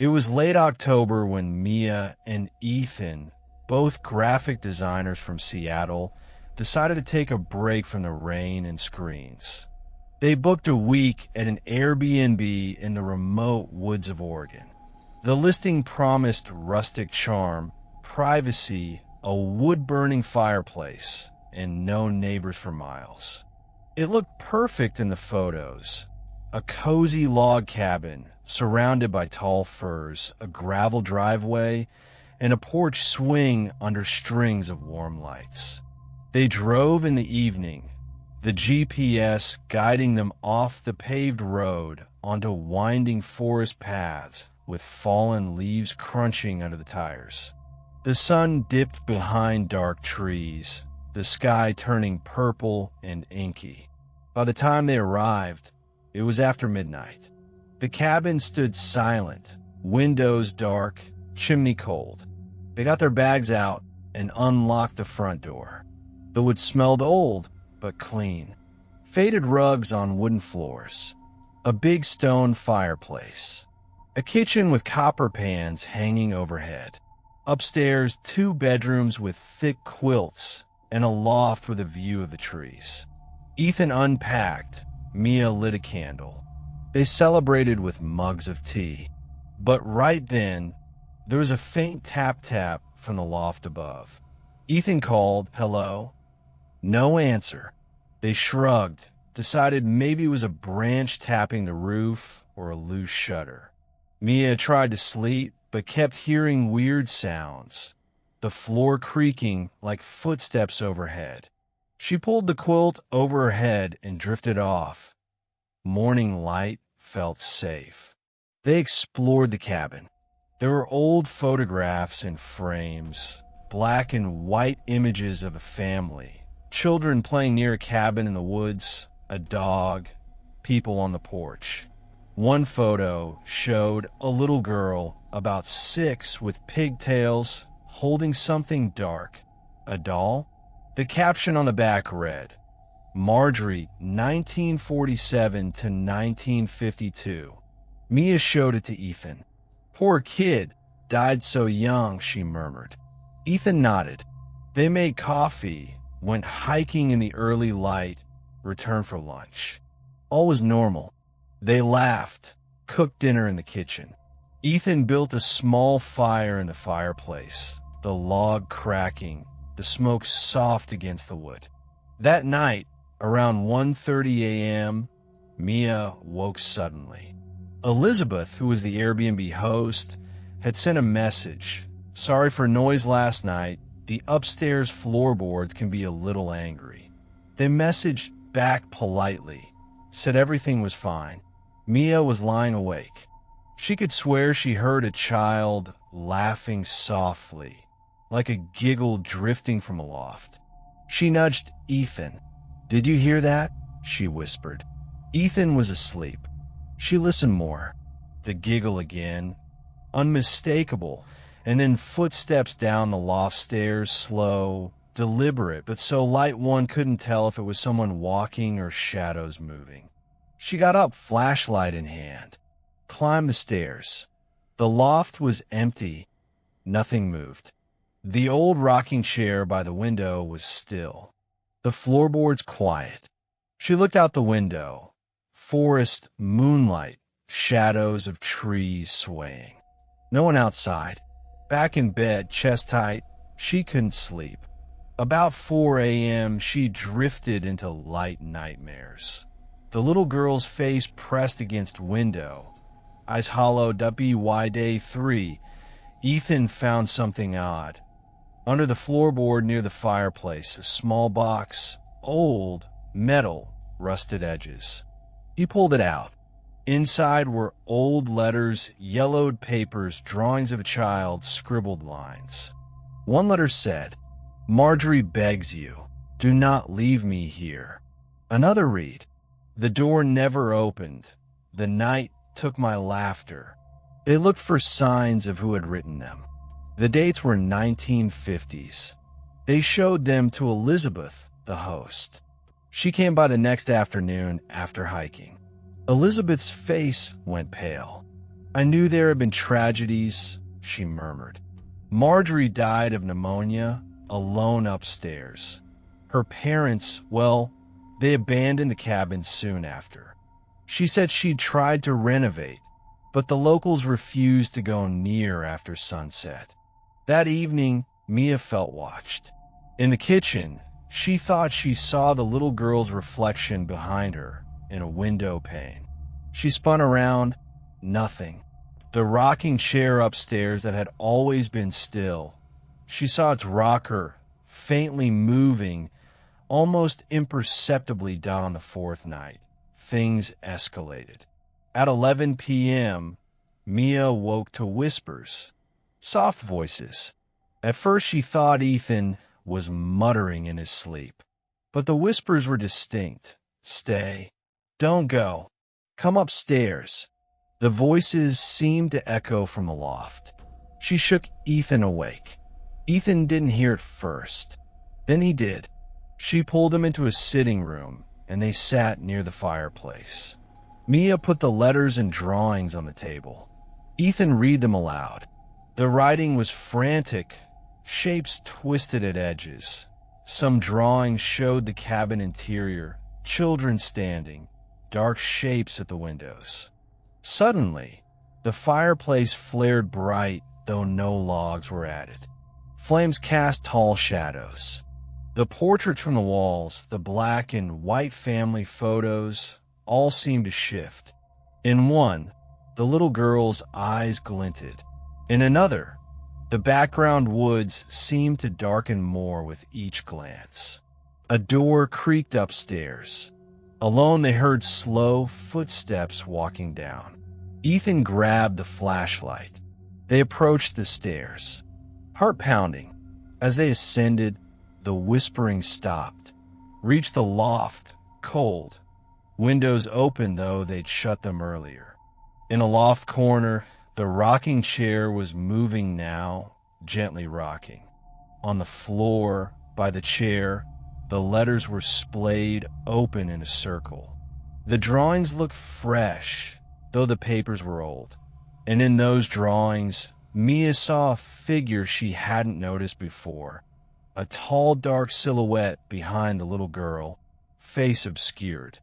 It was late October when Mia and Ethan, both graphic designers from Seattle, decided to take a break from the rain and screens. They booked a week at an Airbnb in the remote woods of Oregon. The listing promised rustic charm, privacy, a wood-burning fireplace, and no neighbors for miles. It looked perfect in the photos. A cozy log cabin surrounded by tall firs, a gravel driveway, and a porch swing under strings of warm lights. They drove in the evening, the GPS guiding them off the paved road onto winding forest paths with fallen leaves crunching under the tires. The sun dipped behind dark trees, the sky turning purple and inky. By the time they arrived, it was after midnight. The cabin stood silent, windows dark, chimney cold. They got their bags out and unlocked the front door. The wood smelled old, but clean. Faded rugs on wooden floors. A big stone fireplace. A kitchen with copper pans hanging overhead. Upstairs, 2 bedrooms with thick quilts and a loft with a view of the trees. Ethan unpacked. Mia lit a candle. They celebrated with mugs of tea. But right then, there was a faint tap-tap from the loft above. Ethan called, "Hello?" No answer. They shrugged, decided maybe it was a branch tapping the roof or a loose shutter. Mia tried to sleep, but kept hearing weird sounds, the floor creaking like footsteps overhead. She pulled the quilt over her head and drifted off. Morning light felt safe. They explored the cabin. There were old photographs in frames, black and white images of a family, children playing near a cabin in the woods, a dog, people on the porch. One photo showed a little girl about 6 with pigtails holding something dark. A doll? The caption on the back read, "Marjorie, 1947 to 1952. Mia showed it to Ethan. "Poor kid, died so young," she murmured. Ethan nodded. They made coffee, went hiking in the early light, returned for lunch. All was normal. They laughed, cooked dinner in the kitchen. Ethan built a small fire in the fireplace, the log cracking, the smoke soft against the wood. That night, around 1:30 a.m., Mia woke suddenly. Elizabeth, who was the Airbnb host, had sent a message. "Sorry for noise last night. The upstairs floorboards can be a little angry." They messaged back politely, said everything was fine. Mia was lying awake. She could swear she heard a child laughing softly, like a giggle drifting from a loft. She nudged Ethan. "Did you hear that?" she whispered. Ethan was asleep. She listened more. The giggle again, unmistakable, and then footsteps down the loft stairs, slow, deliberate, but so light one couldn't tell if it was someone walking or shadows moving. She got up, flashlight in hand, climbed the stairs. The loft was empty. Nothing moved. The old rocking chair by the window was still. The floorboards quiet. She looked out the window. Forest, moonlight, shadows of trees swaying. No one outside. Back in bed, chest tight, she couldn't sleep. About 4 a.m., she drifted into light nightmares. The little girl's face pressed against window, eyes hollow. WY Day 3. Ethan found something odd. Under the floorboard near the fireplace, a small box, old, metal, rusted edges. He pulled it out. Inside were old letters, yellowed papers, drawings of a child, scribbled lines. One letter said, "Marjorie begs you, do not leave me here." Another read, "The door never opened. The night took my laughter." They looked for signs of who had written them. The dates were 1950s. They showed them to Elizabeth, the host. She came by the next afternoon after hiking. Elizabeth's face went pale. I knew there had been tragedies, she murmured. Marjorie died of pneumonia, alone upstairs. Her parents, well, they abandoned the cabin soon after. She said she'd tried to renovate, but the locals refused to go near after sunset. That evening, Mia felt watched. In the kitchen, she thought she saw the little girl's reflection behind her in a window pane. She spun around, nothing. The rocking chair upstairs that had always been still. She saw its rocker faintly moving, almost imperceptibly down the fourth night. Things escalated. At 11 p.m., Mia woke to whispers, soft voices. At first she thought Ethan was muttering in his sleep, but the whispers were distinct. Stay. Don't go. Come upstairs. The voices seemed to echo from the loft. She shook Ethan awake. Ethan didn't hear it first. Then he did. She pulled him into a sitting room, and they sat near the fireplace. Mia put the letters and drawings on the table. Ethan read them aloud. The writing was frantic, shapes twisted at edges. Some drawings showed the cabin interior, children standing, dark shapes at the windows. Suddenly, the fireplace flared bright, though no logs were added. Flames cast tall shadows. The portraits from the walls, the black and white family photos, all seemed to shift. In one, the little girl's eyes glinted. In another, the background woods seemed to darken more with each glance. A door creaked upstairs. Alone, they heard slow footsteps walking down. Ethan grabbed the flashlight. They approached the stairs, heart pounding. As they ascended, the whispering stopped. Reached the loft, cold. Windows open, though they'd shut them earlier. In a loft corner, the rocking chair was moving now, gently rocking. On the floor, by the chair, the letters were splayed open in a circle. The drawings looked fresh, though the papers were old. And in those drawings, Mia saw a figure she hadn't noticed before. A tall, dark silhouette behind the little girl, face obscured.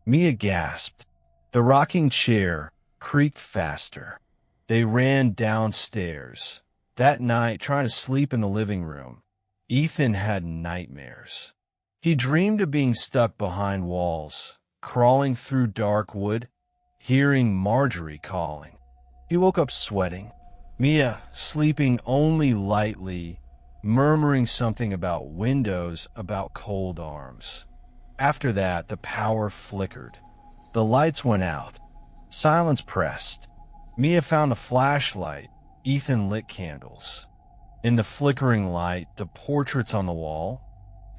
Mia gasped. The rocking chair creaked faster. They ran downstairs. That night, trying to sleep in the living room, Ethan had nightmares. He dreamed of being stuck behind walls, crawling through dark wood, hearing Marjorie calling. He woke up sweating. Mia, sleeping only lightly, murmuring something about windows, about cold arms. After that, the power flickered. The lights went out. Silence pressed. Mia found a flashlight. Ethan lit candles. In the flickering light, the portraits on the wall,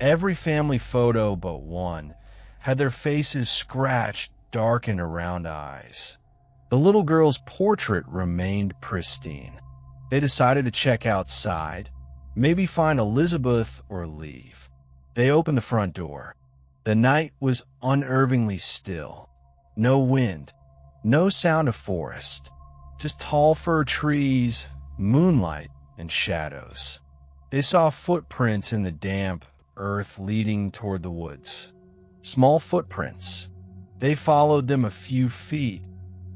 every family photo but one, had their faces scratched, darkened around eyes. The little girl's portrait remained pristine. They decided to check outside, maybe find Elizabeth or leave. They opened the front door. The night was unnervingly still. No wind, no sound of forest, just tall fir trees, moonlight, and shadows. They saw footprints in the damp earth leading toward the woods. Small footprints. They followed them a few feet,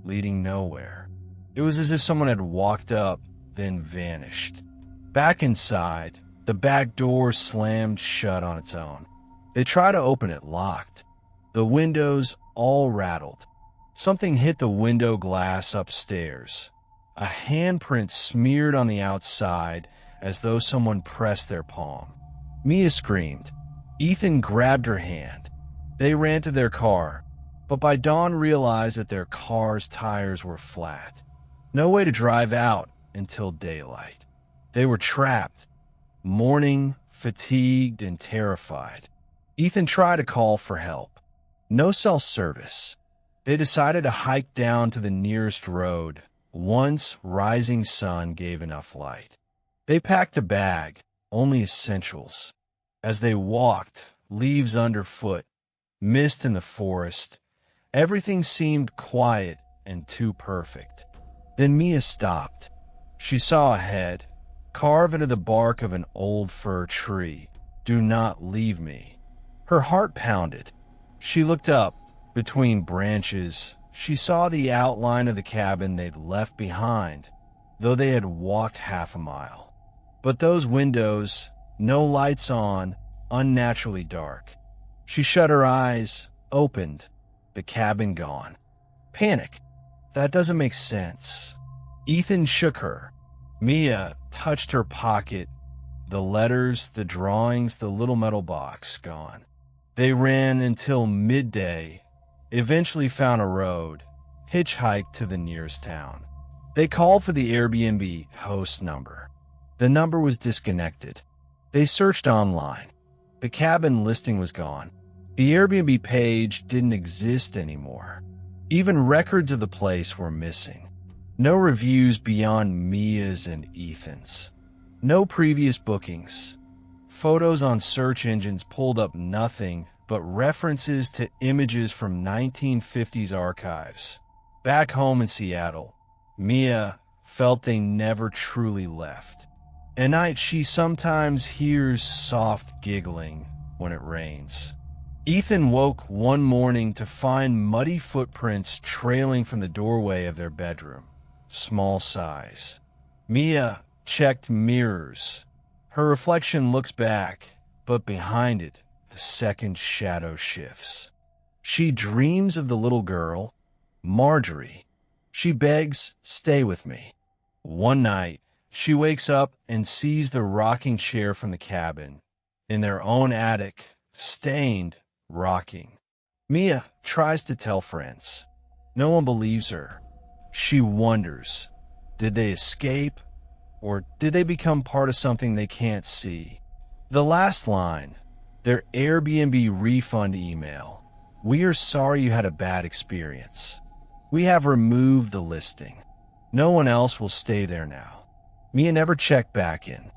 leading nowhere. It was as if someone had walked up, then vanished. Back inside, the back door slammed shut on its own. They tried to open it, locked. The windows all rattled. Something hit the window glass upstairs. A handprint smeared on the outside as though someone pressed their palm. Mia screamed. Ethan grabbed her hand. They ran to their car, but by dawn realized that their car's tires were flat. No way to drive out until daylight. They were trapped, mourning, fatigued, and terrified. Ethan tried to call for help. No cell service. They decided to hike down to the nearest road, once rising sun gave enough light. They packed a bag, only essentials. As they walked, leaves underfoot, mist in the forest, everything seemed quiet and too perfect. Then Mia stopped. She saw a head, carved into the bark of an old fir tree. "Do not leave me." Her heart pounded. She looked up. Between branches, she saw the outline of the cabin they'd left behind, though they had walked half a mile. But those windows, no lights on, unnaturally dark. She shut her eyes, opened. The cabin gone. Panic. That doesn't make sense. Ethan shook her. Mia touched her pocket. The letters, the drawings, the little metal box, gone. They ran until midday, eventually found a road, hitchhiked to the nearest town. They called for the Airbnb host number. The number was disconnected. They searched online. The cabin listing was gone. The Airbnb page didn't exist anymore. Even records of the place were missing. No reviews beyond Mia's and Ethan's. No previous bookings. Photos on search engines pulled up nothing but references to images from 1950s archives. Back home in Seattle, Mia felt they never truly left. At night, she sometimes hears soft giggling when it rains. Ethan woke one morning to find muddy footprints trailing from the doorway of their bedroom. Small size. Mia checked mirrors. Her reflection looks back, but behind it, a second shadow shifts. She dreams of the little girl, Marjorie. She begs, "Stay with me." One night, she wakes up and sees the rocking chair from the cabin, in their own attic, stained, rocking. Mia tries to tell friends. No one believes her. She wonders, did they escape? Or did they become part of something they can't see? The last line, their Airbnb refund email. "We are sorry you had a bad experience. We have removed the listing. No one else will stay there now." Mia never checked back in.